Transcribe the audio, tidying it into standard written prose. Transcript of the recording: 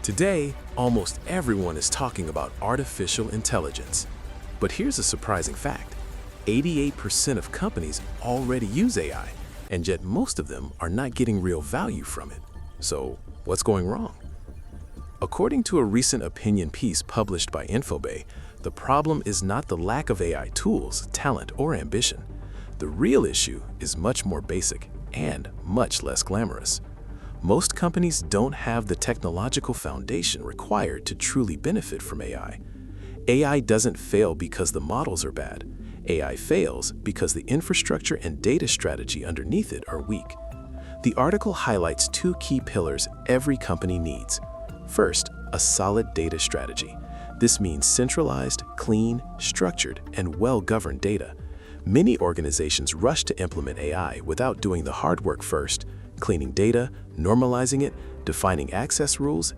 Today, almost everyone is talking about artificial intelligence. But here's a surprising fact. 88% of companies already use AI, and yet most of them are not getting real value from it. So, what's going wrong? According to a recent opinion piece published by Infobay, the problem is not the lack of AI tools, talent, or ambition. The real issue is much more basic and much less glamorous. Most companies don't have the technological foundation required to truly benefit from AI. AI doesn't fail because the models are bad. AI fails because the infrastructure and data strategy underneath it are weak. The article highlights two key pillars every company needs. First, a solid data strategy. This means centralized, clean, structured, and well-governed data. Many organizations rush to implement AI without doing the hard work first, cleaning data, normalizing it, defining access rules,